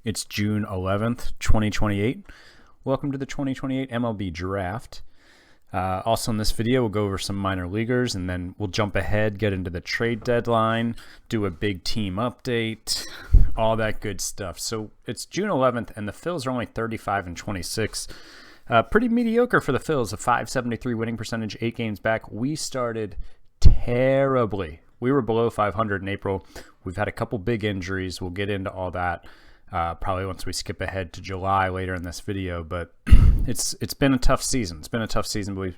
It's June 11th, 2028. Welcome to the 2028 MLB Draft. Also in this video, we'll go over some minor leaguers, and then we'll jump ahead, get into the trade deadline, do a big team update, all that good stuff. So it's June 11th, and the Phillies are only 35-26. Pretty mediocre for the Phillies, a .573 winning percentage, 8 games back. We started terribly. We were below 500 in April. We've had a couple big injuries. We'll get into all that. Probably once we skip ahead to July later in this video, but it's been a tough season. It's been a tough season, but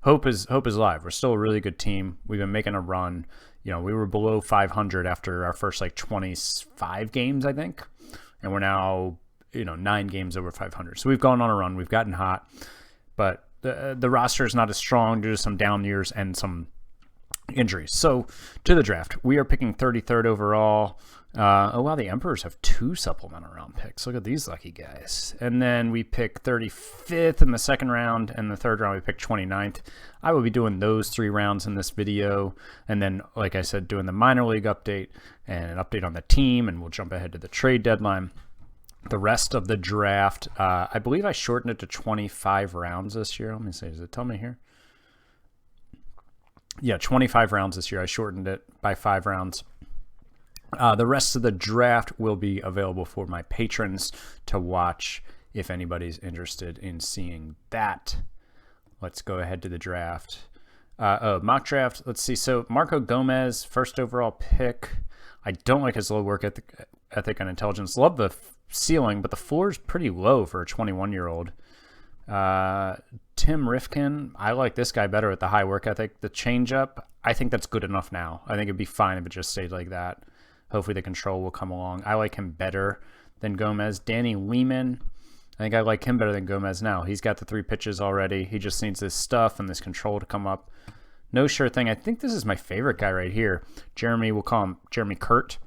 hope is alive. We're still a really good team. We've been making a run. We were below 500 after our first 25 games, I think, and we're now 9 games over 500. So we've gone on a run. We've gotten hot, but the roster is not as strong due to some down years and some injuries. So to the draft, we are picking 33rd overall. Oh wow, the Emperors have 2 supplemental round picks. Look at these lucky guys. And then we pick 35th in the second round, and the third round we pick 29th. I will be doing those 3 rounds in this video, and then, like I said, doing the minor league update and an update on the team, and we'll jump ahead to the trade deadline. The rest of the draft, I believe I shortened it to 25 rounds this year. Let me see, does it tell me here? Yeah, 25 rounds this year. I shortened it by 5 rounds. The rest of the draft will be available for my patrons to watch if anybody's interested in seeing that. Let's go ahead to the draft. Mock draft. Let's see. So Marco Gomez, first overall pick. I don't like his low work ethic and intelligence. Love the ceiling, but the floor is pretty low for a 21-year-old. Tim Rifkin, I like this guy better with the high work ethic. The changeup, I think that's good enough now. I think it'd be fine if it just stayed like that. Hopefully the control will come along. I like him better than Gomez. Danny Lehman, I think I like him better than Gomez now. He's got the 3 pitches already. He just needs this stuff and this control to come up. No sure thing. I think this is my favorite guy right here. Jeremy, we'll call him Jeremy Kurt.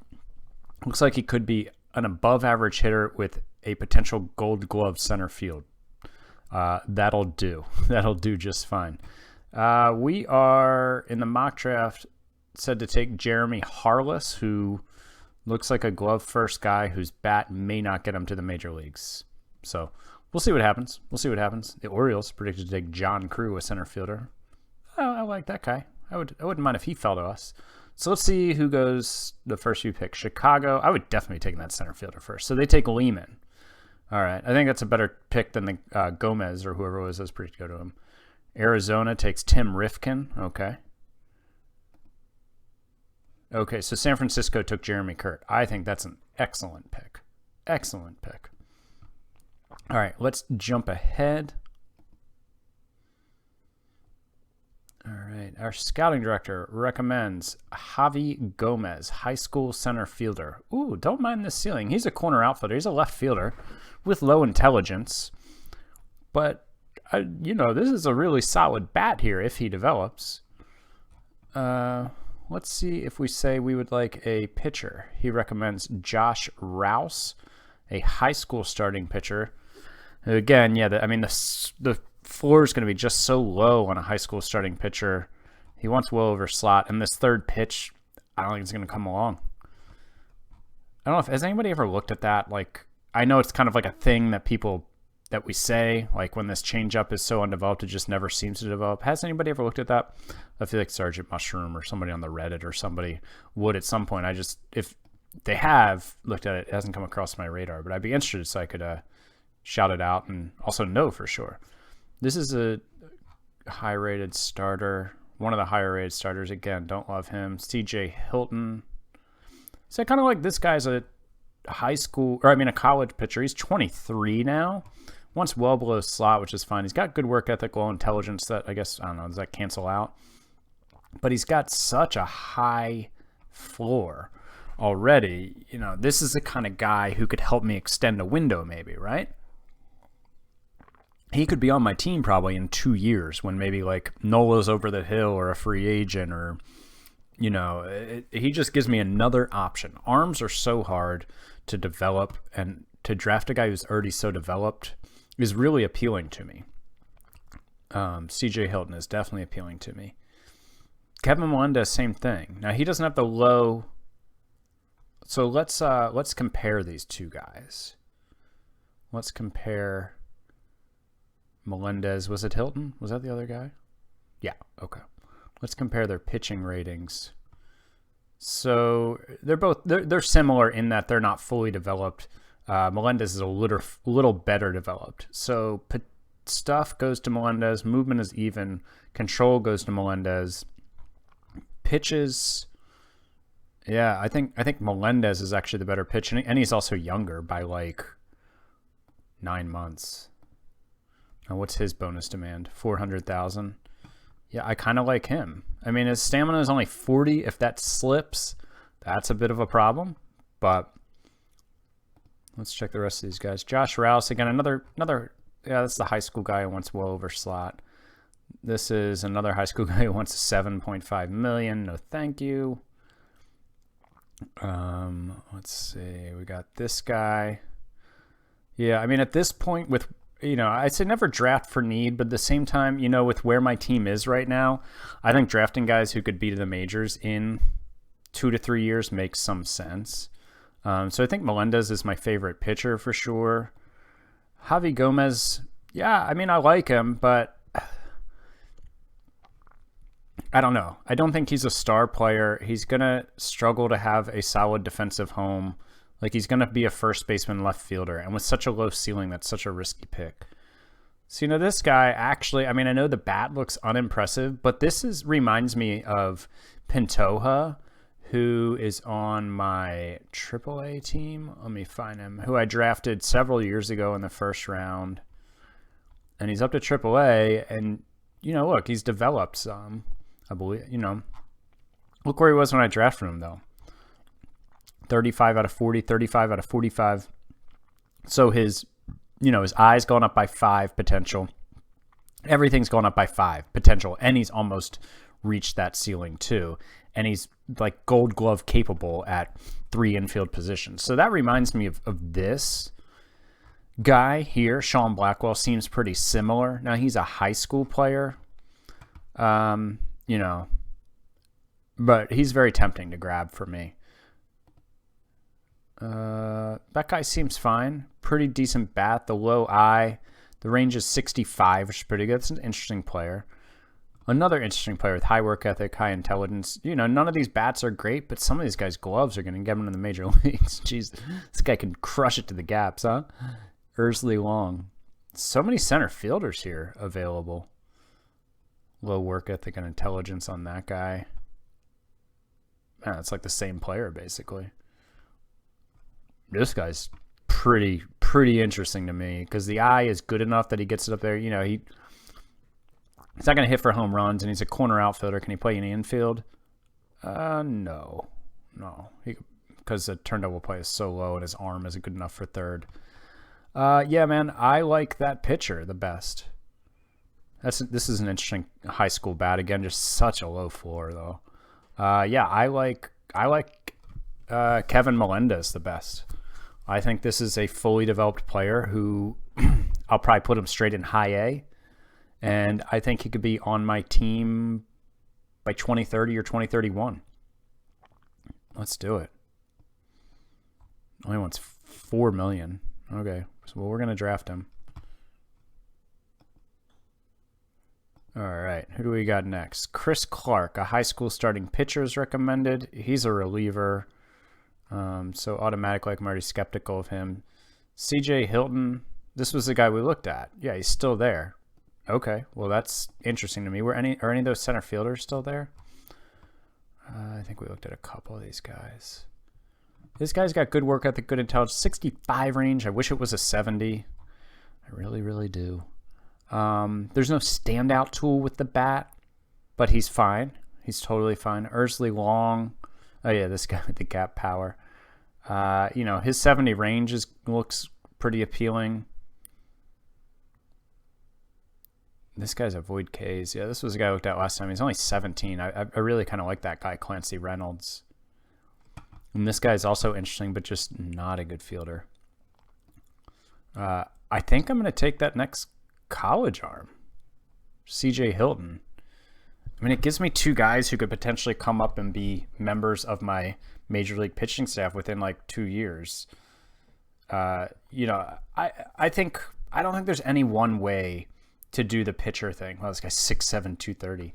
Looks like he could be an above average hitter with a potential gold glove center field. That'll do. That'll do just fine. We are in the mock draft said to take Jeremy Harless, who looks like a glove first guy whose bat may not get him to the major leagues. So we'll see what happens. The Orioles predicted to take John Crew, a center fielder. I like that guy. I wouldn't mind if he fell to us. So let's see who goes the first few picks. Chicago, I would definitely be taking that center fielder first. So they take Lehman. All right. I think that's a better pick than the Gomez or whoever it was that was predicted to go to him. Arizona takes Tim Rifkin. Okay, so San Francisco took Jeremy Kurt. I think that's an excellent pick. Excellent pick. All right, let's jump ahead. All right, our scouting director recommends Javi Gomez, high school center fielder. Ooh, don't mind this ceiling. He's a corner outfielder. He's a left fielder with low intelligence. But, this is a really solid bat here if he develops. Let's see if we say we would like a pitcher. He recommends Josh Rouse, a high school starting pitcher. Again, yeah, the floor is going to be just so low on a high school starting pitcher. He wants well over slot, and this third pitch, I don't think it's going to come along. I don't know has anybody ever looked at that? I know it's kind of like a thing that we say, when this changeup is so undeveloped, it just never seems to develop. Has anybody ever looked at that? I feel like Sergeant Mushroom or somebody on the Reddit or somebody would at some point. If they have looked at it, it hasn't come across my radar, but I'd be interested so I could shout it out and also know for sure. This is a high-rated starter, one of the higher-rated starters. Again, don't love him. CJ Hilton. So I kind of like this guy's a college pitcher. He's 23 now. Once well below slot, which is fine. He's got good work ethic, low intelligence that does that cancel out? But he's got such a high floor already. This is the kind of guy who could help me extend a window maybe, right? He could be on my team probably in 2 years when maybe Nola's over the hill or a free agent or, he just gives me another option. Arms are so hard to develop, and to draft a guy who's already so developed is really appealing to me. CJ Hilton is definitely appealing to me. Kevin Melendez, same thing. Now, he doesn't have the low So let's compare these two guys. Let's compare Melendez. Was it Hilton? Was that the other guy? Yeah, okay. Let's compare their pitching ratings. So they're similar in that they're not fully developed. Melendez is a little better developed. So stuff goes to Melendez, movement is even, control goes to Melendez. Pitches, yeah, I think Melendez is actually the better pitch, and he's also younger by like 9 months. Now, what's his bonus demand? 400,000. Yeah, I kind of like him. I mean, his stamina is only 40. If that slips, that's a bit of a problem. But let's check the rest of these guys. Josh Rouse, again, another. Yeah, that's the high school guy who wants well over slot. This is another high school guy who wants 7.5 million. No, thank you. Let's see. We got this guy. Yeah, I mean, at this point with, I say never draft for need, but at the same time, with where my team is right now, I think drafting guys who could be to the majors in 2 to 3 years makes some sense. So I think Melendez is my favorite pitcher for sure. Javi Gomez, yeah, I mean, I like him, but I don't know. I don't think he's a star player. He's going to struggle to have a solid defensive home. Like, he's going to be a first baseman, left fielder. And with such a low ceiling, that's such a risky pick. So, this guy actually, I mean, I know the bat looks unimpressive, but this reminds me of Pantoja, who is on my AAA team. Let me find him. Who I drafted several years ago in the first round. And he's up to AAA. And, look, he's developed some, I believe. Look where he was when I drafted him, though. 35 out of 40, 35 out of 45. So his eyes going up by 5 potential. Everything's going up by 5 potential. And he's almost reached that ceiling too. And he's like Gold Glove capable at 3 infield positions. So that reminds me of this guy here. Sean Blackwell seems pretty similar. Now he's a high school player, but he's very tempting to grab for me. That guy seems fine. Pretty decent bat. The low eye. The range is 65, which is pretty good. It's an interesting player. Another interesting player with high work ethic, high intelligence. None of these bats are great, but some of these guys' gloves are going to get them in the major leagues. Jeez, this guy can crush it to the gaps, huh? Ursley Long. So many center fielders here available. Low work ethic and intelligence on that guy. Man, it's like the same player, basically. This guy's pretty interesting to me because the eye is good enough that he gets it up there. He's not going to hit for home runs, and he's a corner outfielder. Can he play in the infield? No. Because the turn double play is so low, and his arm isn't good enough for third. Yeah, man, I like that pitcher the best. This is an interesting high school bat. Again, just such a low floor, though. Yeah, I like Kevin Melendez the best. I think this is a fully developed player who I'll probably put him straight in high A. And I think he could be on my team by 2030 or 2031. Let's do it. Only wants $4 million. Okay, so we're going to draft him. All right, who do we got next? Chris Clark, a high school starting pitcher is recommended. He's a reliever. So automatically I'm already skeptical of him. CJ Hilton, this was the guy we looked at. Yeah, he's still there. Okay, well that's interesting to me. Are any of those center fielders still there? I think we looked at a couple of these guys. This guy's got good work ethic, good intelligence, 65 range. I wish it was a 70. I really, really do. There's no standout tool with the bat, but he's fine. He's totally fine. Ursley Long. Oh yeah, this guy with the gap power. His 70 range looks pretty appealing. This guy's a void K's. Yeah, this was a guy I looked at last time. He's only 17. I really kind of like that guy, Clancy Reynolds. And this guy's also interesting, but just not a good fielder. I think I'm going to take that next college arm, CJ Hilton. I mean, it gives me 2 guys who could potentially come up and be members of my major league pitching staff within like 2 years. You know, I don't think there's any one way to do the pitcher thing. Well, this guy's 6'7", 230.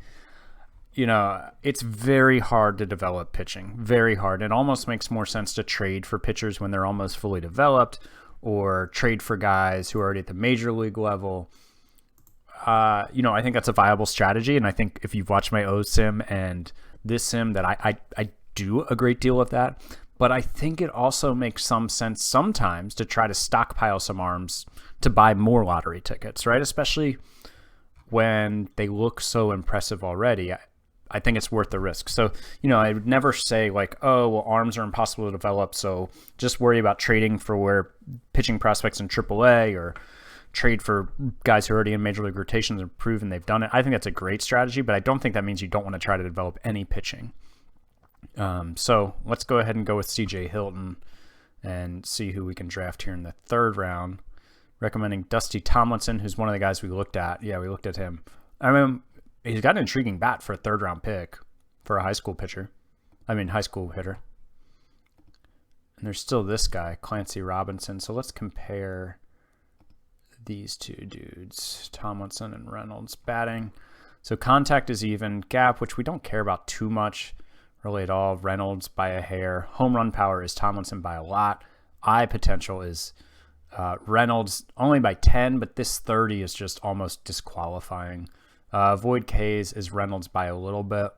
You know, it's very hard to develop pitching. Very hard. It almost makes more sense to trade for pitchers when they're almost fully developed, or trade for guys who are already at the major league level. You know, I think that's a viable strategy. And I think if you've watched my OSIM and this sim, that I do a great deal of that. But I think it also makes some sense sometimes to try to stockpile some arms to buy more lottery tickets, right? Especially when they look so impressive already. I think it's worth the risk. So, you know, I would never say like, oh, well, arms are impossible to develop, so just worry about trading for where pitching prospects in AAA, or trade for guys who are already in major league rotations and proven they've done it. I think that's a great strategy, but I don't think that means you don't want to try to develop any pitching. So let's go ahead and go with CJ Hilton and see who we can draft here in the 3rd round. Recommending Dusty Tomlinson, who's one of the guys we looked at. Yeah, we looked at him. I mean, he's got an intriguing bat for a 3rd round pick for a high school pitcher. I mean, high school hitter. And there's still this guy, Clancy Robinson. So let's compare these two dudes, Tomlinson and Reynolds. Batting. So contact is even. Gap, which we don't care about too much really at all, Reynolds by a hair. Home run power is Tomlinson by a lot. Eye potential is Reynolds only by 10, but this 30 is just almost disqualifying. Void K's is Reynolds by a little bit.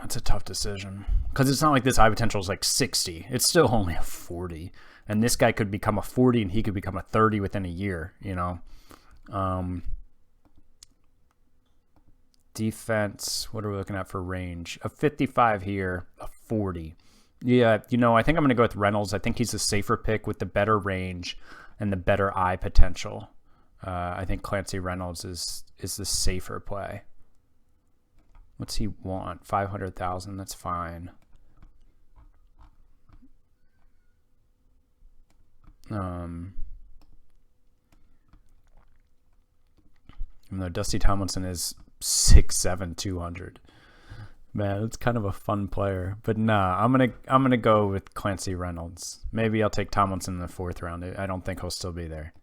That's a tough decision because it's not like this eye potential is like 60. It's still only a 40. And this guy could become a 40 and he could become a 30 within a year, you know. Defense, what are we looking at for range? A 55 here, a 40. Yeah, you know, I think I'm going to go with Reynolds. I think he's a safer pick with the better range and the better eye potential. I think Clancy Reynolds is the safer play. What's he want? 500,000. That's fine. Even though Dusty Tomlinson is 6'7", 200. Man, it's kind of a fun player. But nah, I'm gonna go with Clancy Reynolds. Maybe I'll take Tomlinson in the 4th round. I don't think he'll still be there.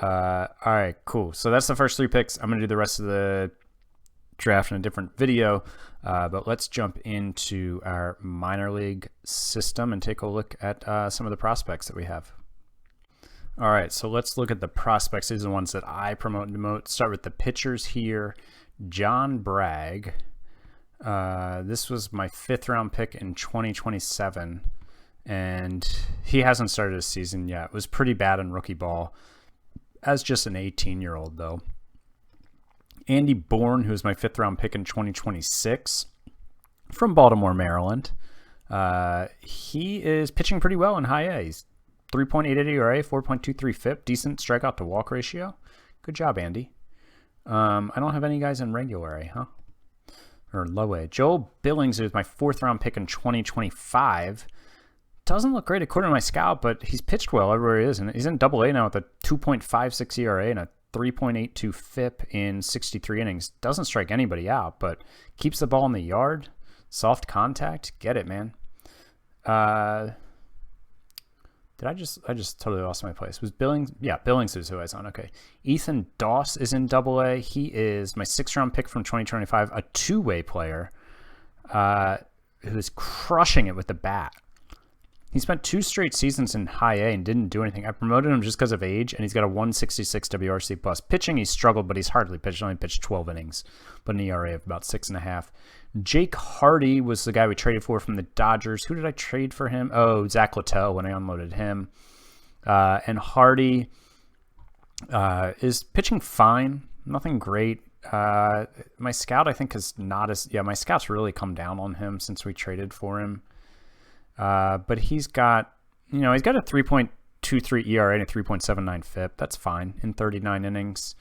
All right, cool. So that's the first 3 picks. I'm gonna do the rest of the draft in a different video. But let's jump into our minor league system and take a look at some of the prospects that we have. All right, so let's look at the prospects. These are the ones that I promote and demote. Start with the pitchers here. John Bragg. This was my 5th round pick in 2027, and he hasn't started his season yet. It was pretty bad in rookie ball as just an 18-year-old, though. Andy Bourne, who was my 5th round pick in 2026 from Baltimore, Maryland. He is pitching pretty well in high A. He's 3.88 ERA, 4.23 FIP, decent strikeout to walk ratio. Good job, Andy. I don't have any guys in regular A, huh? Or low A. Joel Billings, who was my 4th round pick in 2025. Doesn't look great according to my scout, but he's pitched well everywhere he is. And he's in Double A now with a 2.56 ERA and a 3.82 FIP in 63 innings. Doesn't strike anybody out, but keeps the ball in the yard. Soft contact. Get it, man. I just totally lost my place. Was Billings? Yeah, Billings is who I was on. Okay. Ethan Doss is in Double A. He is my 6th round pick from 2025, a 2-way player who is crushing it with the bat. He spent 2 straight seasons in high A and didn't do anything. I promoted him just because of age, and he's got a 166 WRC plus. Pitching, he struggled, but he's hardly pitched. Only pitched 12 innings, but an ERA of about 6.5. Jake Hardy was the guy we traded for from the Dodgers. Who did I trade for him? Oh, Zach Littell when I unloaded him. And Hardy is pitching fine. Nothing great. My scout, I think, is not as... Yeah, my scout's really come down on him since we traded for him. But he's got, you know, he's got a 3.23 ERA and a 3.79 FIP. That's fine in 39 innings.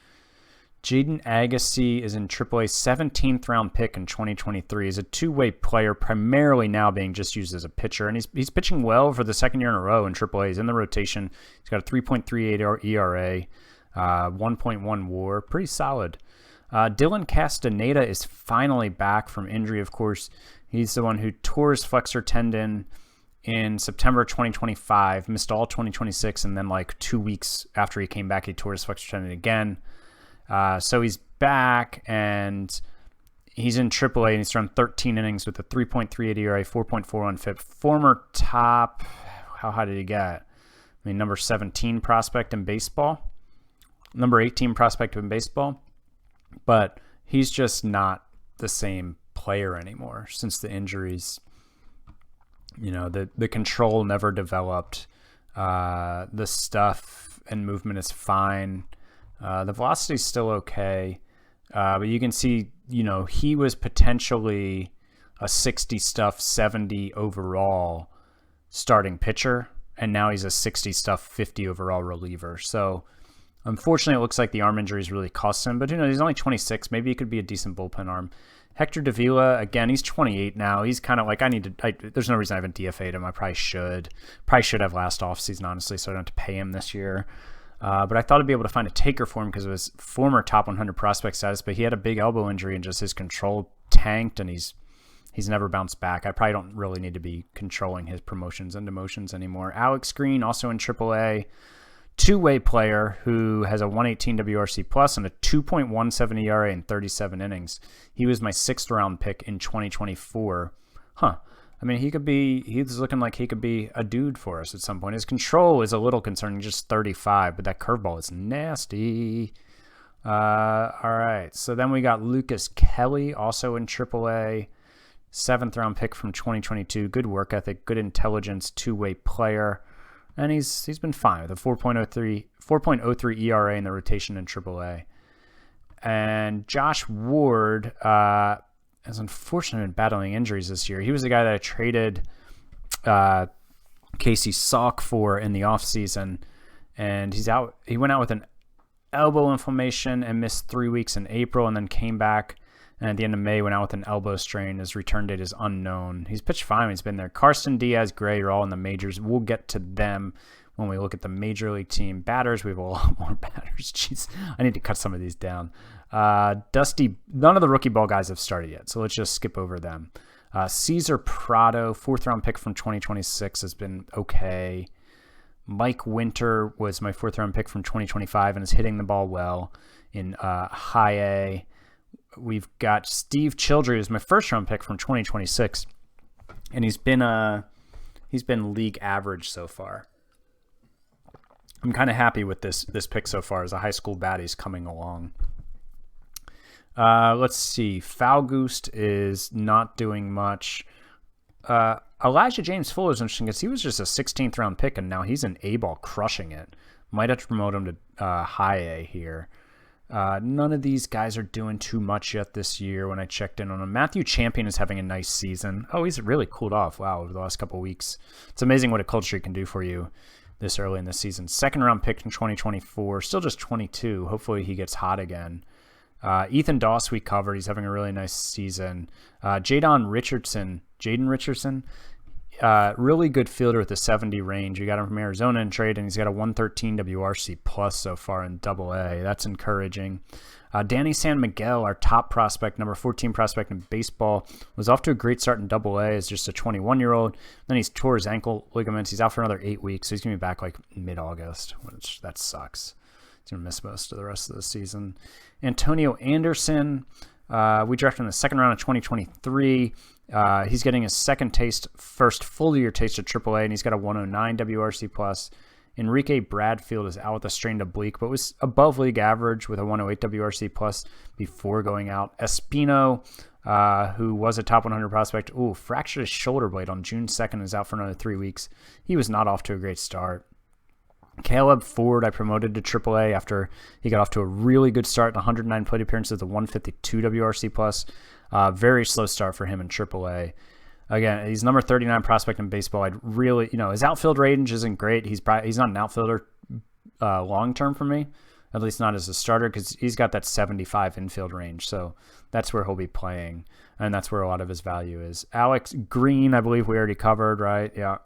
Jaden Agassi is in AAA, 17th round pick in 2023. He's a 2-way player, primarily now being just used as a pitcher, and he's pitching well for the 2nd year in a row in AAA. He's in the rotation. He's got a 3.38 ERA, 1.1 WAR, pretty solid. Dylan Castaneda is finally back from injury, of course. He's the one who tore his flexor tendon in September 2025, missed all 2026, and then like 2 weeks after he came back, he tore his flexor tendon again. So he's back, and he's in AAA, and he's thrown 13 innings with a 3.38 ERA, 4.41 FIP. Former top, how high did he get? Number 17 prospect in baseball, number 18 prospect in baseball, but he's just not the same player anymore since the injuries. The control never developed. The stuff and movement is fine. The velocity is still okay. But you can see, he was potentially a 60 stuff, 70 overall starting pitcher, and now he's a 60 stuff, 50 overall reliever. So unfortunately, it looks like the arm injuries really cost him, but he's only 26. Maybe he could be a decent bullpen arm. Hector Davila, again, he's 28 now. He's kind of like, there's no reason I haven't DFA'd him. I probably should. Probably should have last offseason, honestly, so I don't have to pay him this year. But I thought I'd be able to find a taker for him because of his former top 100 prospect status, but he had a big elbow injury and just his control tanked, and he's never bounced back. I probably don't really need to be controlling his promotions and demotions anymore. Alex Green, also in AAA, two-way player who has a 118 WRC plus and a 2.17 ERA in 37 innings. He was my 6th round pick in 2024. He's looking like he could be a dude for us at some point. His control is a little concerning, just 35, but that curveball is nasty. All right, so then we got Lucas Kelly, also in AAA, 7th round pick from 2022. Good work ethic, good intelligence, two-way player. And he's been fine with a 4.03 ERA in the rotation in AAA. And Josh Ward has unfortunately been battling injuries this year. He was the guy that I traded Casey Salk for in the offseason, and he's out. He went out with an elbow inflammation and missed 3 weeks in April, and then came back. And at the end of May, went out with an elbow strain. His return date is unknown. He's pitched fine. He's been there. Carson Diaz, Gray are all in the majors. We'll get to them when we look at the major league team. Batters, we have a lot more batters. Jeez, I need to cut some of these down. Dusty, none of the rookie ball guys have started yet, so let's just skip over them. Cesar Prado, 4th round pick from 2026, has been okay. Mike Winter was my 4th round pick from 2025 and is hitting the ball well in high A. We've got Steve Childrey, who's my 1st round pick from 2026, and he's been league average so far. I'm kind of happy with this pick so far as a high school baddie's coming along. Let's see. Falgoust is not doing much. Elijah James Fuller is interesting because he was just a 16th round pick, and now he's an A-ball crushing it. Might have to promote him to high A here. None of these guys are doing too much yet this year when I checked in on him. Matthew Champion is having a nice season. Oh, he's really cooled off. Wow, over the last couple of weeks. It's amazing what a cold streak can do for you this early in the season. 2nd round pick in 2024, still just 22. Hopefully he gets hot again. Ethan Doss we covered. He's having a really nice season. Jaden Richardson, really good fielder with the 70 range. We got him from Arizona in trade, and he's got a 113 WRC plus so far in AA. That's encouraging. Danny San Miguel, our top prospect, number 14 prospect in baseball, was off to a great start in AA as just a 21-year-old. Then he's tore his ankle ligaments. He's out for another 8 weeks, so he's going to be back like mid-August, which that sucks. He's going to miss most of the rest of the season. Antonio Anderson, we drafted in the 2nd round of 2023. He's getting his first full year taste of AAA, and he's got a 109 WRC plus. Enrique Bradfield is out with a strained oblique, but was above league average with a 108 WRC plus before going out. Espino, who was a top 100 prospect, fractured his shoulder blade on June 2nd, is out for another 3 weeks. He was not off to a great start. Caleb Ford, I promoted to AAA after he got off to a really good start, 109 plate appearances, a 152 WRC plus. Very slow start for him in AAA. Again, he's number 39 prospect in baseball. I'd really, his outfield range isn't great. He's not an outfielder long term for me, at least not as a starter, because he's got that 75 infield range. So that's where he'll be playing, and that's where a lot of his value is. Alex Green, I believe we already covered, right? Yeah.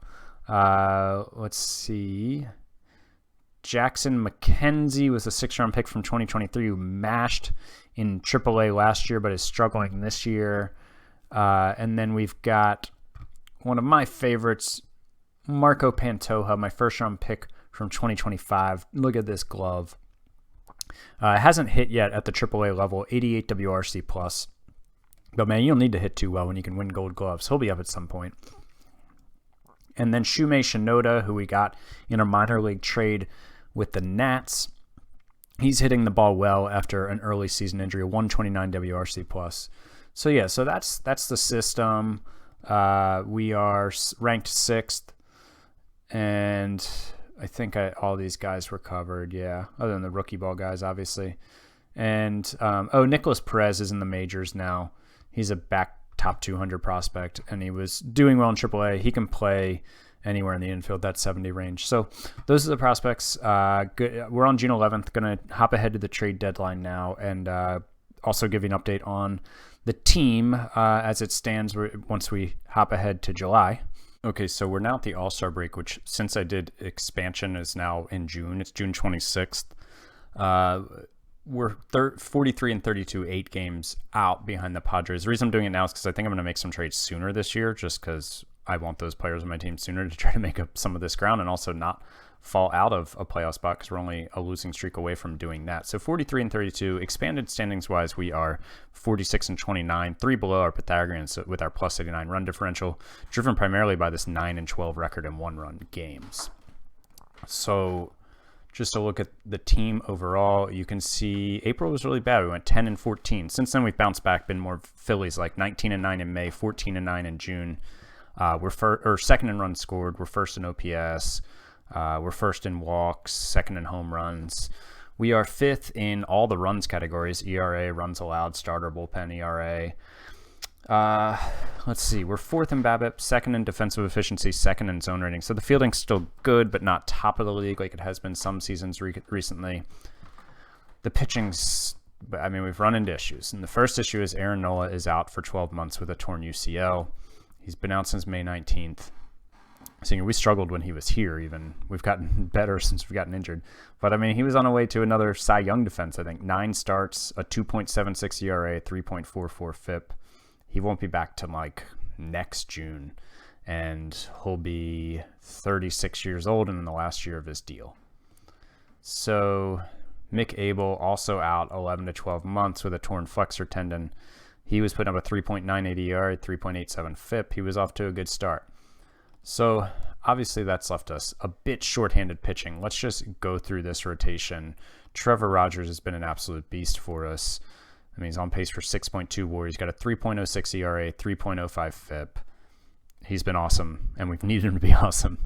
Let's see. Jackson McKenzie was a 6th-round pick from 2023 who mashed in AAA last year but is struggling this year. And then we've got one of my favorites, Marco Pantoja, my 1st-round pick from 2025. Look at this glove. It hasn't hit yet at the AAA level, 88 WRC plus. But, man, you don't need to hit too well when you can win gold gloves. He'll be up at some point. And then Shumei Shinoda, who we got in a minor league trade with the Nats. He's hitting the ball well after an early season injury, 129 WRC plus. So, yeah, so that's the system. We are ranked 6th. And I think all these guys were covered, yeah, other than the rookie ball guys, obviously. And, Nicholas Perez is in the majors now. He's a back top 200 prospect, and he was doing well in AAA. He can play anywhere in the infield, that 70 range. So those are the prospects. Good. We're on June 11th. Going to hop ahead to the trade deadline now, and also give you an update on the team as it stands once we hop ahead to July. Okay, so we're now at the All-Star break, which since I did expansion is now in June. It's June 26th. We're 43 and 32, 8 games out behind the Padres. The reason I'm doing it now is because I think I'm going to make some trades sooner this year, just because I want those players on my team sooner to try to make up some of this ground and also not fall out of a playoff spot because we're only a losing streak away from doing that. So 43 and 32, expanded standings-wise, we are 46 and 29, 3 below our Pythagoreans with our plus 89 run differential, driven primarily by this 9 and 12 record in one-run games. So just to look at the team overall, you can see April was really bad. We went 10 and 14. Since then, we've bounced back, been more Phillies, like 19 and 9 in May, 14 and 9 in June. We're 2nd in runs scored. We're 1st in OPS. We're 1st in walks, 2nd in home runs. We are 5th in all the runs categories: ERA, runs allowed, starter, bullpen, ERA. Let's see. We're 4th in BABIP, 2nd in defensive efficiency, 2nd in zone rating. So the fielding's still good, but not top of the league like it has been some seasons recently. The pitching's, I mean, we've run into issues. And the first issue is Aaron Nola is out for 12 months with a torn UCL. He's been out since May 19th. So, we struggled when he was here even. We've gotten better since we've gotten injured. But, I mean, he was on the way to another Cy Young defense, I think. 9 starts, a 2.76 ERA, 3.44 FIP. He won't be back till, like, next June. And he'll be 36 years old and in the last year of his deal. So, Mick Abel also out 11 to 12 months with a torn flexor tendon. He was putting up a 3.98 ERA, 3.87 FIP. He was off to a good start. So, obviously, that's left us a bit shorthanded pitching. Let's just go through this rotation. Trevor Rogers has been an absolute beast for us. I mean, he's on pace for 6.2 WAR. He's got a 3.06 ERA, 3.05 FIP. He's been awesome, and we've needed him to be awesome.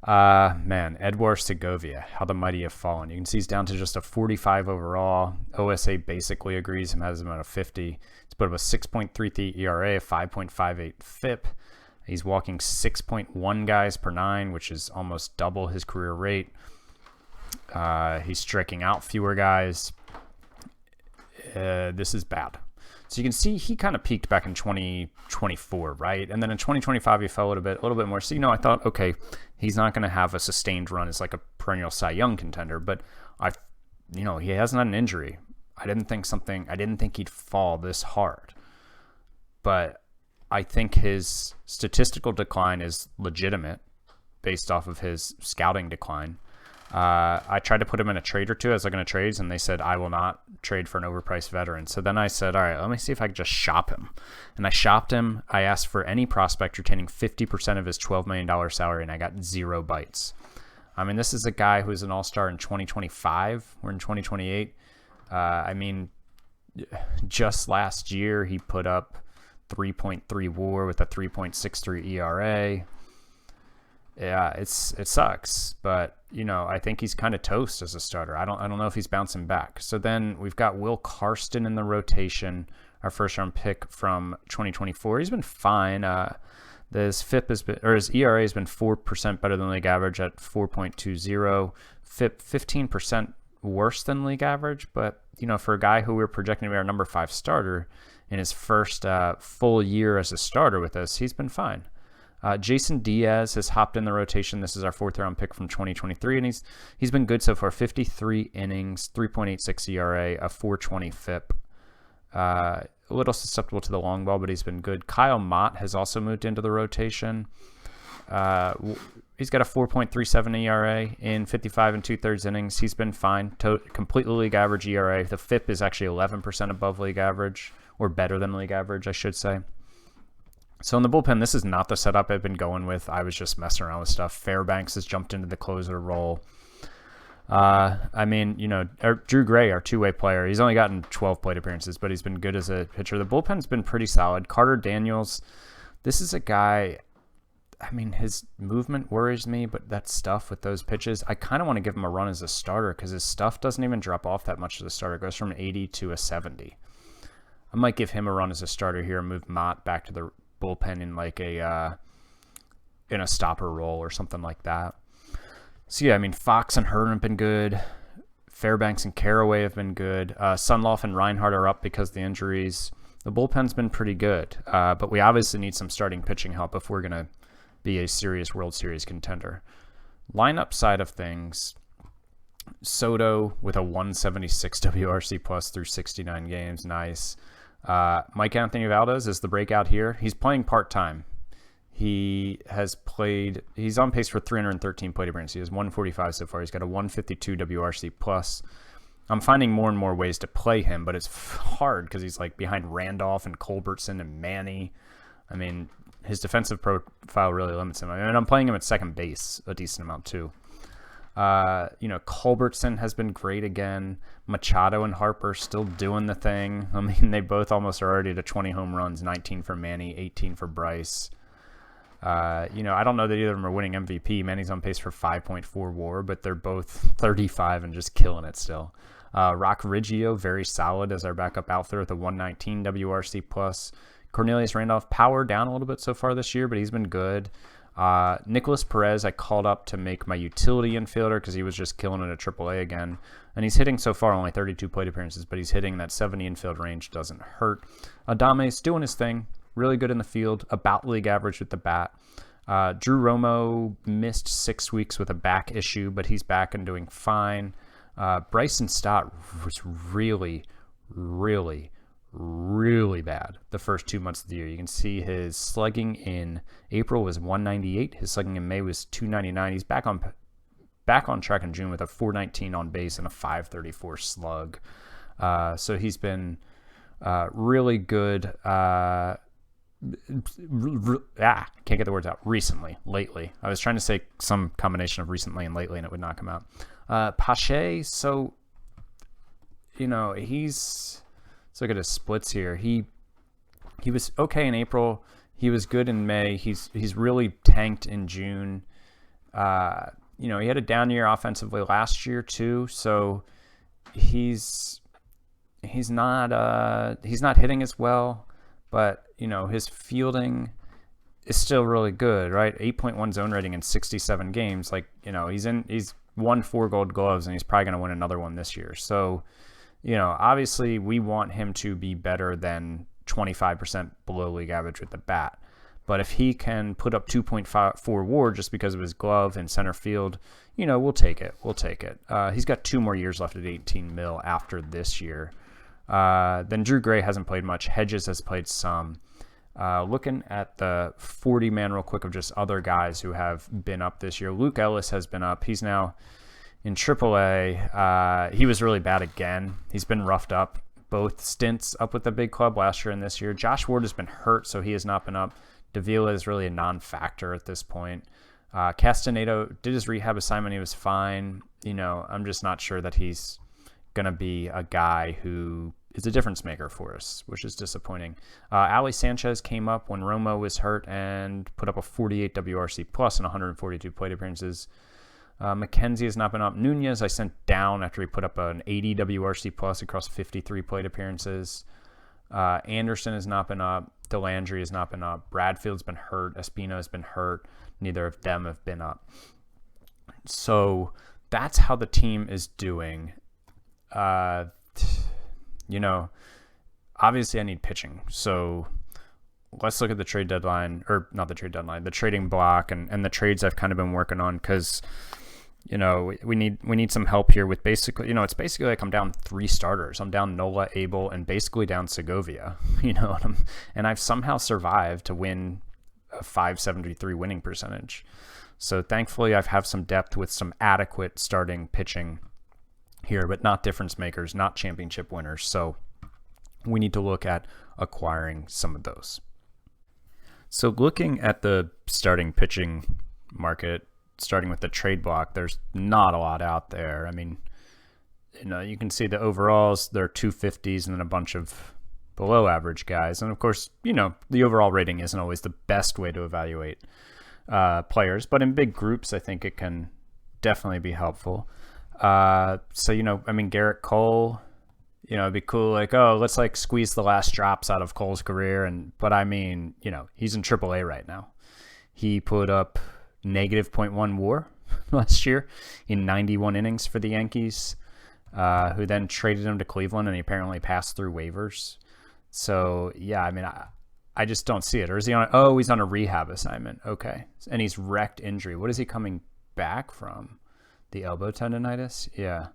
Man, Edward Segovia, how the mighty have fallen. You can see he's down to just a 45 overall. OSA basically agrees and has him at a 50. He's put up a 6.33 ERA, a 5.58 FIP. He's walking 6.1 guys per 9, which is almost double his career rate. He's striking out fewer guys. This is bad. So you can see he kind of peaked back in 2024, right? And then in 2025, he fell a little bit more. So, I thought, okay, he's not going to have a sustained run as like a perennial Cy Young contender, but he hasn't had an injury. I didn't think he'd fall this hard. But I think his statistical decline is legitimate based off of his scouting decline. I tried to put him in a trade or two. I was looking at trades, and they said, I will not trade for an overpriced veteran. So then I said, all right, let me see if I can just shop him. And I shopped him. I asked for any prospect retaining 50% of his $12 million salary, and I got 0 bites. I mean, this is a guy who's an all-star in 2025. We're in 2028. I mean, just last year, he put up 3.3 WAR with a 3.63 ERA. Yeah, it sucks, but I think he's kind of toast as a starter. I don't know if he's bouncing back. So then we've got Will Karsten in the rotation, our first round pick from 2024. He's been fine. His FIP his ERA has been 4% better than league average at 4.20. FIP 15% worse than league average, but for a guy who we're projecting to be our number 5 starter in his first full year as a starter with us, he's been fine. Jason Diaz has hopped in the rotation. This is our 4th-round pick from 2023, and he's been good so far. 53 innings, 3.86 ERA, a 4.20 FIP. A little susceptible to the long ball, but he's been good. Kyle Mott has also moved into the rotation. He's got a 4.37 ERA in 55 and 2/3 innings. He's been fine. Completely league average ERA. The FIP is actually 11% above league average, or better than league average, I should say. So in the bullpen, this is not the setup I've been going with. I was just messing around with stuff. Fairbanks has jumped into the closer role. I mean, Drew Gray, our two-way player, he's only gotten 12 plate appearances, but he's been good as a pitcher. The bullpen's been pretty solid. Carter Daniels, this is a guy, I mean, his movement worries me, but that stuff with those pitches, I kind of want to give him a run as a starter because his stuff doesn't even drop off that much as a starter. It goes from an 80 to a 70. I might give him a run as a starter here and move Mott back to the bullpen in like in a stopper role or something like that. So yeah, I mean, Fox and Hearn have been good. Fairbanks and Carraway have been good. Sunloff and Reinhardt are up because of the injuries. The bullpen's been pretty good, but we obviously need some starting pitching help if we're going to be a serious World Series contender. Lineup side of things, Soto with a 176 WRC plus through 69 games. Nice. Mike Anthony Valdez is the breakout here. He's playing part-time. He's on pace for 313 plate appearances. He has 145 so far. He's got a 152 WRC plus. I'm finding more and more ways to play him, but it's hard because he's like behind Randolph and Culbertson and Manny. I mean, his defensive profile really limits him. I mean, I'm playing him at second base a decent amount too. Culbertson has been great again. Machado and Harper still doing the thing. I mean, they both almost are already to 20 home runs, 19 for Manny, 18 for Bryce. I don't know that either of them are winning MVP. Manny's on pace for 5.4 WAR, but they're both 35 and just killing it still. Rock Riggio, very solid as our backup outfielder with a 119 WRC plus. Cornelius Randolph, power down a little bit so far this year, but he's been good. Nicholas Perez, I called up to make my utility infielder because he was just killing it at AAA again. And he's hitting so far only 32 plate appearances, but he's hitting that 70 infield range. Doesn't hurt. Adame's doing his thing. Really good in the field. About league average with the bat. Drew Romo missed 6 weeks with a back issue, but he's back and doing fine. Bryson Stott was really, really, really bad the first 2 months of the year. You can see his slugging in April was 198. His slugging in May was 299. He's back on track in June with a 419 on base and a 534 slug. So he's been really good. Can't get the words out. Lately. I was trying to say some combination of recently and lately, and it would not come out. Pache, so he's. Let's look at his splits here. He was okay in April. He was good in May. He's really tanked in June. He had a down year offensively last year too. So he's not hitting as well, but his fielding is still really good, right? 8.1 zone rating in 67 games. Like, he's won 4 Gold Gloves and he's probably going to win another one this year. So, obviously we want him to be better than 25% below league average with the bat. But if he can put up 2.4 WAR just because of his glove in center field, we'll take it. He's got 2 more years left at 18 mil after this year. Then Drew Gray hasn't played much. Hedges has played some. Looking at the 40-man real quick of just other guys who have been up this year. Luke Ellis has been up. He's now in AAA. He was really bad again. He's been roughed up. Both stints up with the big club last year and this year. Josh Ward has been hurt, so he has not been up. Davila is really a non-factor at this point. Castaneda did his rehab assignment. He was fine. I'm just not sure that he's going to be a guy who is a difference maker for us, which is disappointing. Ali Sanchez came up when Romo was hurt and put up a 48 WRC plus and 142 plate appearances. McKenzie has not been up. Nunez I sent down after he put up an 80 WRC plus across 53 plate appearances. Anderson has not been up. Delandry has not been up. Bradfield's been hurt. Espino has been hurt. Neither of them have been up. So that's how the team is doing. Obviously I need pitching. So let's look at the trade deadline, or not the trade deadline, the trading block and the trades I've kind of been working on, because we need some help here with basically, it's basically like I'm down 3 starters. I'm down Nola, Abel, and basically down Segovia, and I've somehow survived to win a 573 winning percentage. So thankfully I have some depth with some adequate starting pitching here, but not difference makers, not championship winners. So we need to look at acquiring some of those. So looking at the starting pitching market, starting with the trade block, there's not a lot out there. I mean, you can see the overalls, there are 250s and then a bunch of below average guys. And of course, the overall rating isn't always the best way to evaluate players, but in big groups, I think it can definitely be helpful. Garrett Cole, it'd be cool, like, oh, let's like squeeze the last drops out of Cole's career. But I mean, he's in AAA right now. He put up -0.1 WAR last year in 91 innings for the Yankees, who then traded him to Cleveland, and he apparently passed through waivers. So yeah, I mean, I just don't see it. Or is he on? Oh, he's on a rehab assignment. Okay, and he's wrecked injury. What is he coming back from? The elbow tendonitis? Yeah.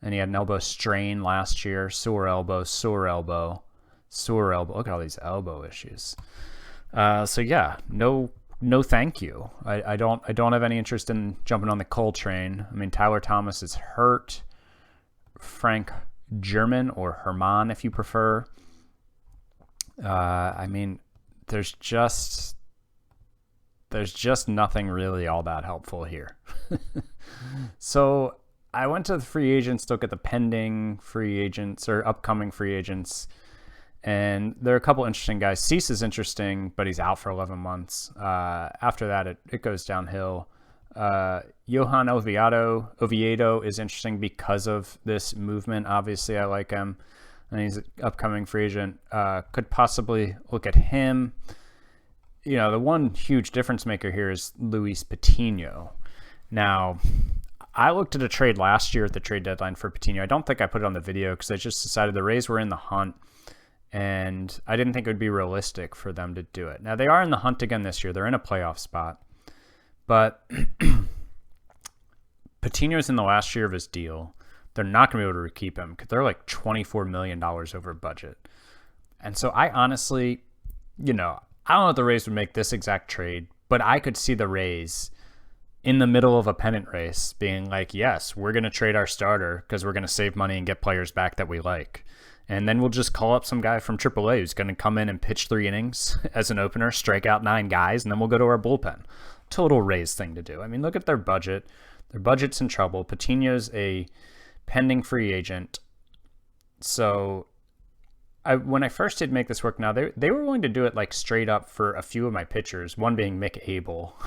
And he had an elbow strain last year, sore elbow. Look at all these elbow issues. So yeah, no thank you. I don't have any interest in jumping on the Cole train. I mean, Tyler Thomas is hurt. Frank German, or Herman if you prefer. I mean, there's just nothing really all that helpful here. So I went to the free agents to look at the pending free agents or upcoming free agents, and there are a couple interesting guys. Cease is interesting, but he's out for 11 months. After that, it goes downhill. Johan Oviedo is interesting because of this movement. Obviously, I like him, and he's an upcoming free agent. Could possibly look at him. The one huge difference maker here is Luis Patino. Now, I looked at a trade last year at the trade deadline for Patino. I don't think I put it on the video because I just decided the Rays were in the hunt, and I didn't think it would be realistic for them to do it. Now, they are in the hunt again this year. They're in a playoff spot. But Patino's in the last year of his deal. They're not going to be able to keep him because they're like $24 million over budget. And so I honestly, I don't know if the Rays would make this exact trade, but I could see the Rays in the middle of a pennant race being like, yes, we're going to trade our starter because we're going to save money and get players back that we like. And then we'll just call up some guy from AAA who's going to come in and pitch 3 innings as an opener, strike out 9 guys, and then we'll go to our bullpen. Total Rays thing to do. I mean, look at their budget. Their budget's in trouble. Patino's a pending free agent. So when I first did make this work, now they were willing to do it like straight up for a few of my pitchers, one being Mick Abel,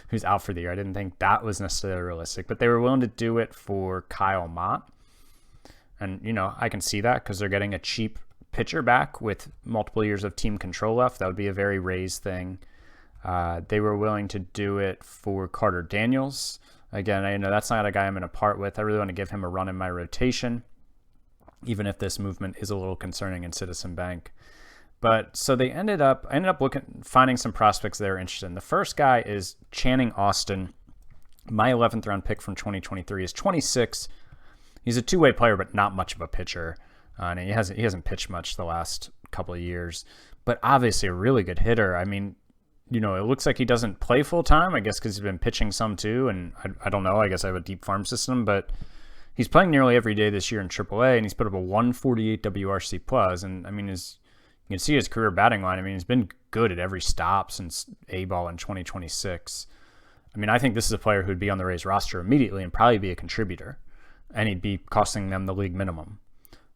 who's out for the year. I didn't think that was necessarily realistic, but they were willing to do it for Kyle Mott. And, I can see that because they're getting a cheap pitcher back with multiple years of team control left. That would be a very Rays thing. They were willing to do it for Carter Daniels. Again, I know that's not a guy I'm going to part with. I really want to give him a run in my rotation, even if this movement is a little concerning in Citizen Bank. But so I ended up finding some prospects they were interested in. The first guy is Channing Austin. My 11th round pick from 2023 is 26. He's a two-way player, but not much of a pitcher. And he hasn't pitched much the last couple of years, but obviously a really good hitter. I mean, it looks like he doesn't play full time, I guess, because he's been pitching some too. And I don't know, I guess I have a deep farm system, but he's playing nearly every day this year in AAA, and he's put up a 148 WRC plus. And I mean, you can see his career batting line. I mean, he's been good at every stop since A-ball in 2026. I mean, I think this is a player who'd be on the Rays roster immediately and probably be a contributor, and he'd be costing them the league minimum.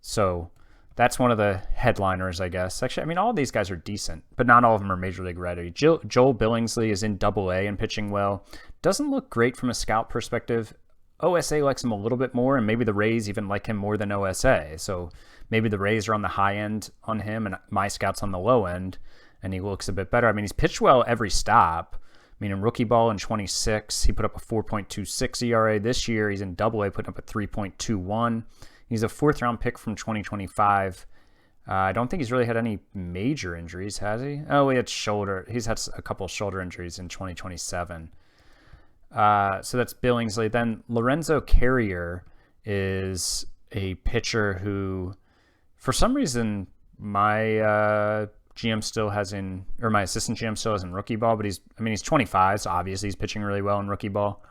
So that's one of the headliners, I guess. Actually, I mean, all of these guys are decent, but not all of them are major league ready. Joel Billingsley is in Double-A and pitching well. Doesn't look great from a scout perspective. OSA likes him a little bit more, and maybe the Rays even like him more than OSA. So maybe the Rays are on the high end on him, and my scout's on the low end, and he looks a bit better. I mean, he's pitched well every stop. I mean, in rookie ball in 26, he put up a 4.26 ERA. This year, he's in Double-A, putting up a 3.21. He's a 4th round pick from 2025. I don't think he's really had any major injuries, has he? Oh, he had shoulder. He's had a couple shoulder injuries in 2027. So that's Billingsley. Then Lorenzo Carrier is a pitcher who, for some reason, my GM still has in, or my assistant GM still has in rookie ball, but he's 25, so obviously he's pitching really well in rookie ball.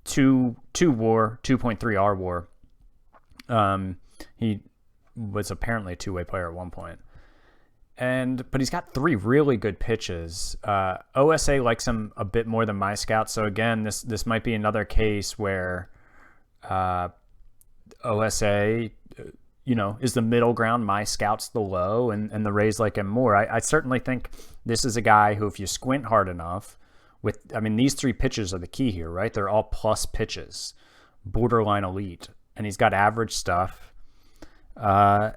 2 WAR, 2.3 R WAR. He was apparently a two-way player at one point. But he's got 3 really good pitches. OSA likes him a bit more than my scout. So again, this might be another case where OSA, is the middle ground. My scout's the low, and the Rays like him more. I certainly think this is a guy who, if you squint hard enough, these 3 pitches are the key here, right? They're all plus pitches, borderline elite, and he's got average stuff. I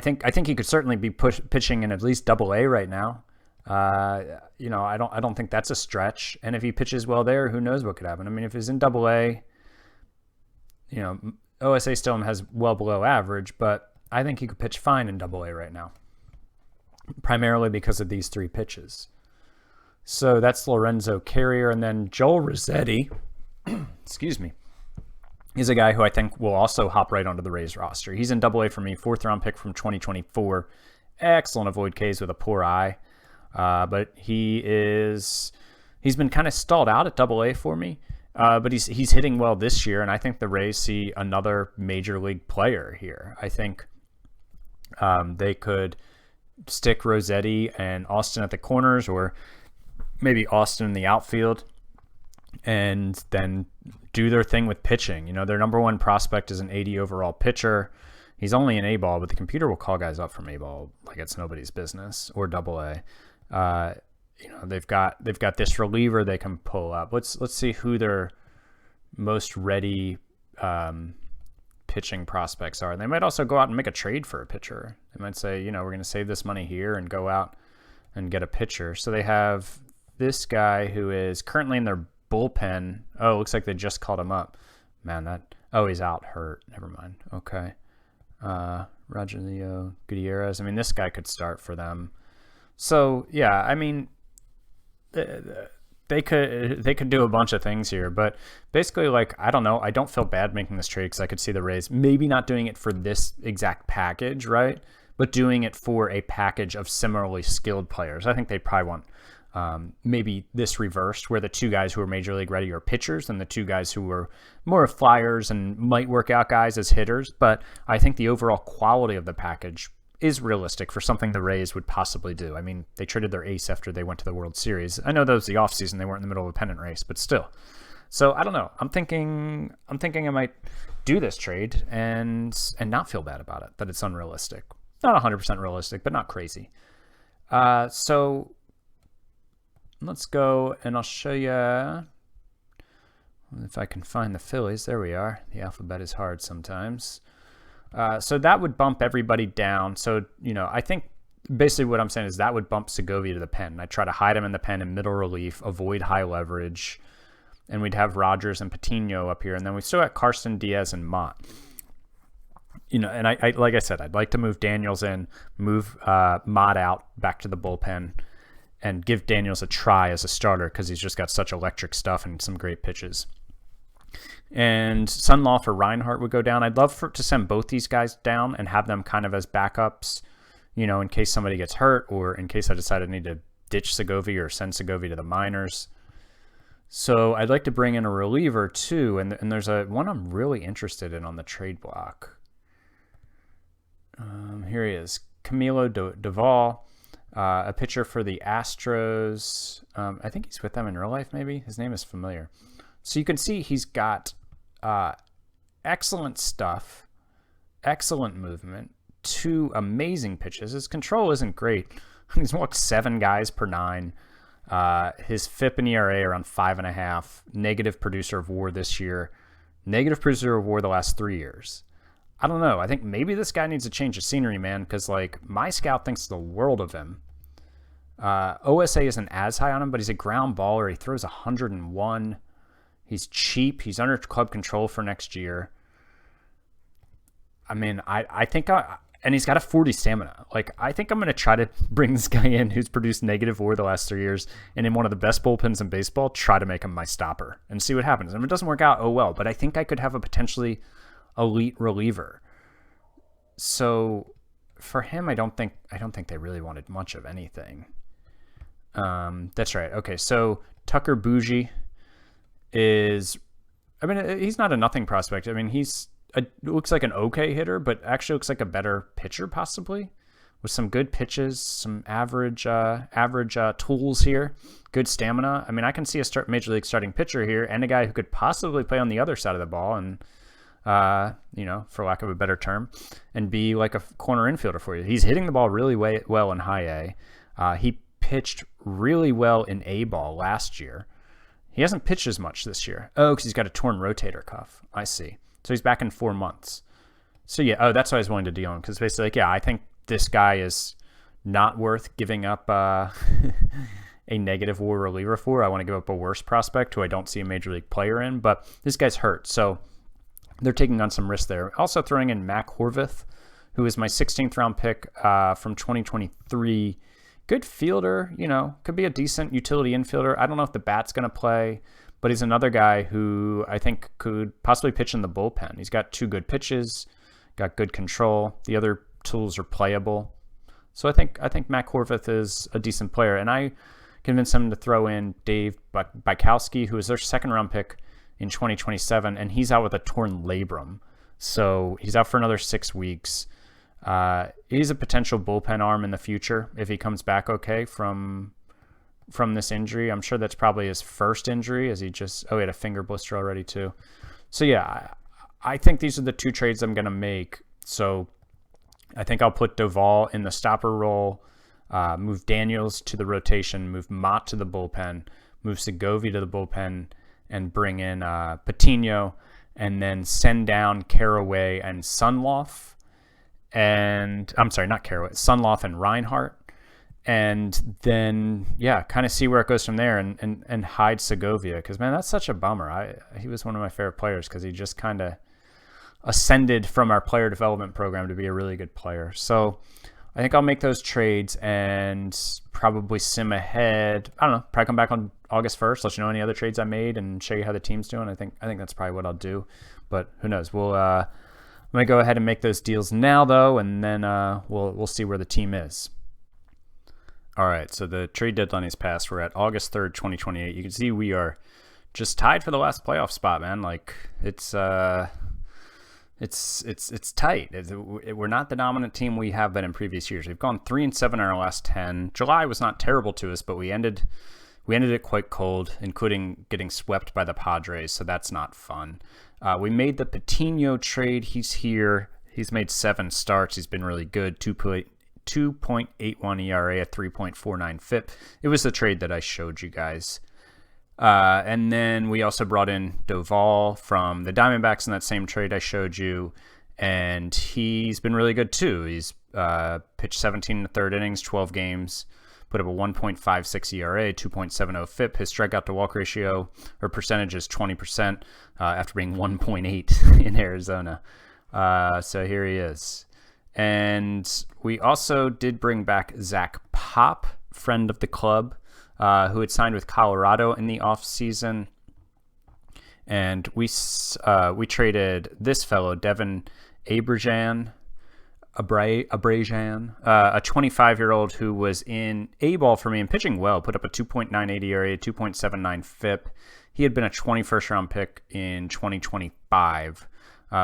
think he could certainly be pitching in at least Double-A right now. I don't think that's a stretch. And if he pitches well there, who knows what could happen? I mean, if he's in Double-A, OSA still has well below average, but I think he could pitch fine in Double-A right now, primarily because of these 3 pitches. So that's Lorenzo Carrier, and then Joel Rossetti, excuse me, he's a guy who I think will also hop right onto the Rays roster. He's in Double-A for me, 4th-round pick from 2024. Excellent avoid Ks with a poor eye, but he's been kind of stalled out at Double-A for me. But he's hitting well this year, and I think the Rays see another major league player here. I think they could stick Rossetti and Austin at the corners, or maybe Austin in the outfield, and then do their thing with pitching. Their number 1 prospect is an 80 overall pitcher. He's only an A-ball, but the computer will call guys up from A-ball like it's nobody's business, or Double-A. They've got this reliever they can pull up. Let's see who their most ready pitching prospects are. They might also go out and make a trade for a pitcher. They might say, we're going to save this money here and go out and get a pitcher. So they have this guy who is currently in their bullpen. Oh, looks like they just called him up. Man, he's out, hurt. Never mind. Okay. Roger Leo Gutierrez. this guy could start for them. So yeah, they could do a bunch of things here, but basically, I don't know. I don't feel bad making this trade because I could see the Rays maybe not doing it for this exact package, right? But doing it for a package of similarly skilled players. I think they probably want maybe this reversed, where the 2 guys who are major league ready are pitchers and the 2 guys who are more flyers and might work out guys as hitters. But I think the overall quality of the package is realistic for something the Rays would possibly do. They traded their ace after they went to the World Series. I know that was the offseason. They weren't in the middle of a pennant race, but still. So I don't know. I'm thinking I might do this trade and not feel bad about it, that it's unrealistic. Not 100% realistic, but not crazy. So let's go, and I'll show you if I can find the Phillies. There we are. The alphabet is hard sometimes. So that would bump everybody down. So, I think basically what I'm saying is that would bump Segovia to the pen. I try to hide him in the pen in middle relief, avoid high leverage, and we'd have Rogers and Patino up here. And then we still got Carson, Diaz, and Mott. And I like I said, I'd like to move Daniels in, move Mott out back to the bullpen, and give Daniels a try as a starter because he's just got such electric stuff and some great pitches. And Sunlaw or Reinhart would go down. I'd love to send both these guys down and have them kind of as backups, in case somebody gets hurt, or in case I decide I need to ditch Segovia or send Segovia to the minors. So I'd like to bring in a reliever too, and there's one I'm really interested in on the trade block. Here he is, Camilo Doval, a pitcher for the Astros. I think he's with them in real life, maybe. His name is familiar. So you can see he's got excellent stuff, excellent movement, 2 amazing pitches. His control isn't great. He's walked 7 guys per 9. His FIP and ERA around 5.5. Negative producer of WAR this year. Negative producer of WAR the last 3 years. I don't know. I think maybe this guy needs a change of scenery, man, because my scout thinks the world of him. OSA isn't as high on him, but he's a ground baller. He throws 101. He's cheap. He's under club control for next year. I think and he's got a 40 stamina. Like, I think I'm going to try to bring this guy in who's produced negative WAR the last 3 years, and in one of the best bullpens in baseball, try to make him my stopper and see what happens. And if it doesn't work out, oh well. But I think I could have a potentially elite reliever. So for him, I don't think they really wanted much of anything. That's right. Okay, so Tucker Bougie is, I mean, he's not a nothing prospect. I mean, looks like an okay hitter, but actually looks like a better pitcher possibly, with some good pitches, some average tools here, good stamina. I mean, I can see a major league starting pitcher here and a guy who could possibly play on the other side of the ball and, for lack of a better term, and be like a corner infielder for you. He's hitting the ball really well in high A. He pitched really well in A ball last year. He hasn't pitched as much this year. Oh, because he's got a torn rotator cuff. I see. So he's back in 4 months. So yeah, that's why I was willing to deal him, because basically, like, yeah, I think this guy is not worth giving up a negative WAR reliever for. I want to give up a worse prospect who I don't see a major league player in, but this guy's hurt, so they're taking on some risk there. Also throwing in Mac Horvath, who is my 16th round pick from 2023. Good fielder, could be a decent utility infielder. I don't know if the bat's going to play, but he's another guy who I think could possibly pitch in the bullpen. He's got 2 good pitches, got good control. The other tools are playable. So I think Mac Horvath is a decent player, and I convinced him to throw in Dave Bykowski, who is their 2nd round pick in 2027, and he's out with a torn labrum. So he's out for another 6 weeks. He's a potential bullpen arm in the future if he comes back okay from this injury. I'm sure that's probably his first injury, as he had a finger blister already too. So yeah, I think these are the 2 trades I'm going to make. So I think I'll put Doval in the stopper role, move Daniels to the rotation, move Mott to the bullpen, move Segovia to the bullpen, and bring in Patino, and then send down Caraway and Sunloff. And I'm sorry, not Caraway, Sunloff and Reinhardt. And then, yeah, kind of see where it goes from there, and hide Segovia, because, man, that's such a bummer. He was one of my favorite players because he just kind of ascended from our player development program to be a really good player. So I think I'll make those trades and probably sim ahead. I don't know, probably come back on August 1st, let you know any other trades I made and show you how the team's doing. I think that's probably what I'll do, but who knows? I'm going to go ahead and make those deals now, though, and then we'll see where the team is. All right, so the trade deadline is passed. We're at August 3rd, 2028. You can see we are just tied for the last playoff spot, man. Like, it's tight. We're not the dominant team we have been in previous years. We've gone 3-7 in our last 10. July was not terrible to us, but we ended it quite cold, including getting swept by the Padres, so that's not fun. We made the Patino trade. He's here. He's made 7 starts. He's been really good. 2.81 ERA, a 3.49 FIP. It was the trade that I showed you guys. And then we also brought in Doval from the Diamondbacks in that same trade I showed you, and he's been really good too. He's pitched 17 in the 3rd innings, 12 games, put up a 1.56 ERA, 2.70 FIP. His strikeout to walk ratio or percentage is 20% after being 1.8 in Arizona. So here he is. And we also did bring back Zach Pop, friend of the club, who had signed with Colorado in the offseason. And we traded this fellow, Devin Abrajan, a 25-year-old who was in A-ball for me and pitching well, put up a 2.98 ERA, 2.79 FIP. He had been a 21st round pick in 2025.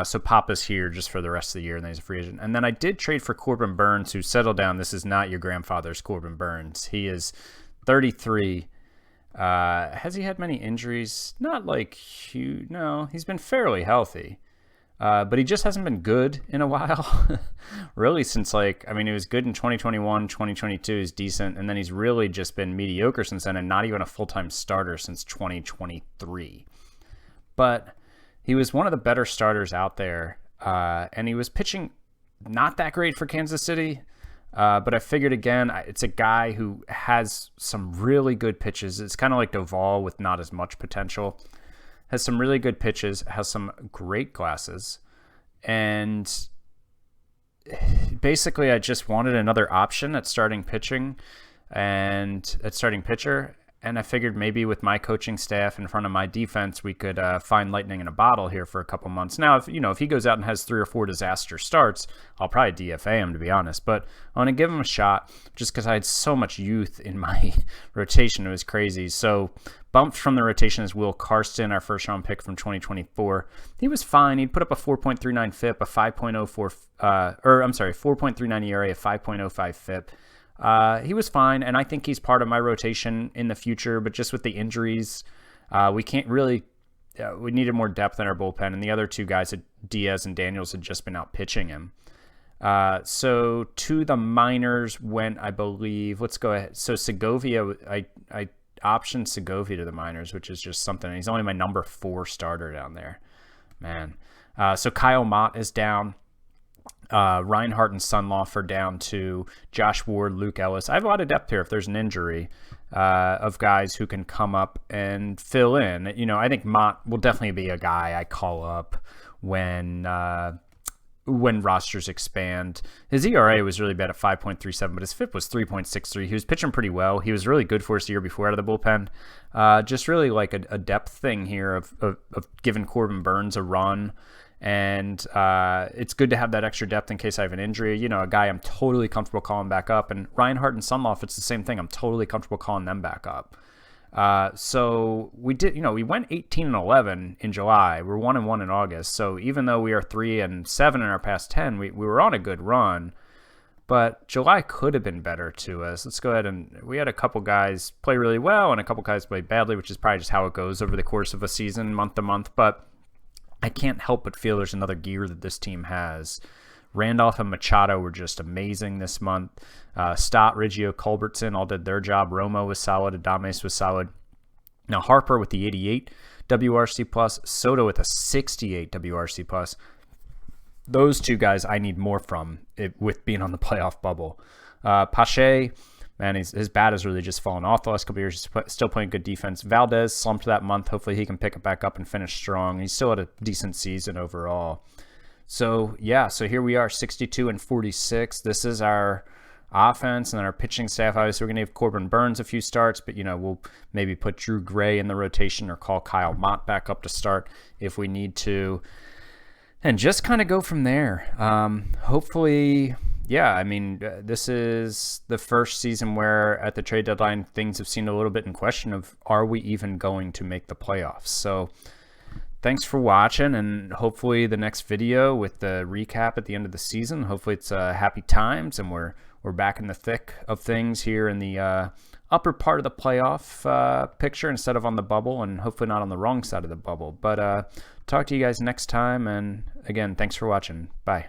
So Pop is here just for the rest of the year, and then he's a free agent. And then I did trade for Corbin Burns, who settled down. This is not your grandfather's Corbin Burns. He is 33. Has he had many injuries? Not like huge. No, he's been fairly healthy. But he just hasn't been good in a while. Really, since he was good in 2021, 2022 is decent, and then he's really just been mediocre since then, and not even a full-time starter since 2023. But he was one of the better starters out there, and he was pitching not that great for Kansas City. But I figured, again, it's a guy who has some really good pitches. It's kind of like Doval with not as much potential. Has some really good pitches, has some great glasses, and basically I just wanted another option at starting pitching and at starting pitcher. And I figured maybe with my coaching staff in front of my defense, we could find lightning in a bottle here for a couple months. Now, if he goes out and has 3 or 4 disaster starts, I'll probably DFA him, to be honest. But I want to give him a shot just because I had so much youth in my rotation. It was crazy. So bumped from the rotation is Will Karsten, our first-round pick from 2024. He was fine. He'd put up a 4.39 FIP, a 4.39 ERA, a 5.05 FIP. He was fine, and I think he's part of my rotation in the future, but just with the injuries, we can't really we needed more depth in our bullpen, and the other 2 guys, Diaz and Daniels, had just been out pitching him. So to the minors went, I believe, let's go ahead. So Segovia, I optioned Segovia to the minors, which is just something. He's only my number 4 starter down there, man. So Kyle Mott is down. Reinhardt and Sunloff are down to Josh Ward, Luke Ellis. I have a lot of depth here if there's an injury of guys who can come up and fill in. I think Mott will definitely be a guy I call up when rosters expand. His ERA was really bad at 5.37, but his FIP was 3.63. He was pitching pretty well. He was really good for us the year before out of the bullpen. Just really like a depth thing here of giving Corbin Burns a run. And it's good to have that extra depth in case I have an injury. A guy I'm totally comfortable calling back up. And Reinhardt and Sunloff, it's the same thing. I'm totally comfortable calling them back up. So we did, we went 18-11 in July. We're 1-1 in August. So even though we are 3-7 in our past 10, we were on a good run. But July could have been better to us. Let's go ahead and we had a couple guys play really well and a couple guys play badly, which is probably just how it goes over the course of a season, month to month. But I can't help but feel there's another gear that this team has. Randolph and Machado were just amazing this month. Stott, Riggio, Culbertson all did their job. Romo was solid. Adames was solid. Now Harper with the 88 WRC plus, Soto with a 68 WRC plus. Those 2 guys I need more from with being on the playoff bubble. Pache, man, his bat has really just fallen off the last couple of years. He's still playing good defense. Valdez slumped that month. Hopefully he can pick it back up and finish strong. He's still had a decent season overall. So, yeah, so here we are, 62-46. This is our offense and then our pitching staff. Obviously, we're going to give Corbin Burns a few starts, but, we'll maybe put Drew Gray in the rotation or call Kyle Mott back up to start if we need to. And just kind of go from there. Hopefully, yeah, this is the first season where at the trade deadline, things have seemed a little bit in question of, are we even going to make the playoffs? So thanks for watching, and hopefully the next video with the recap at the end of the season, hopefully it's happy times and we're back in the thick of things here in the upper part of the playoff picture instead of on the bubble, and hopefully not on the wrong side of the bubble. But talk to you guys next time, and again, thanks for watching. Bye.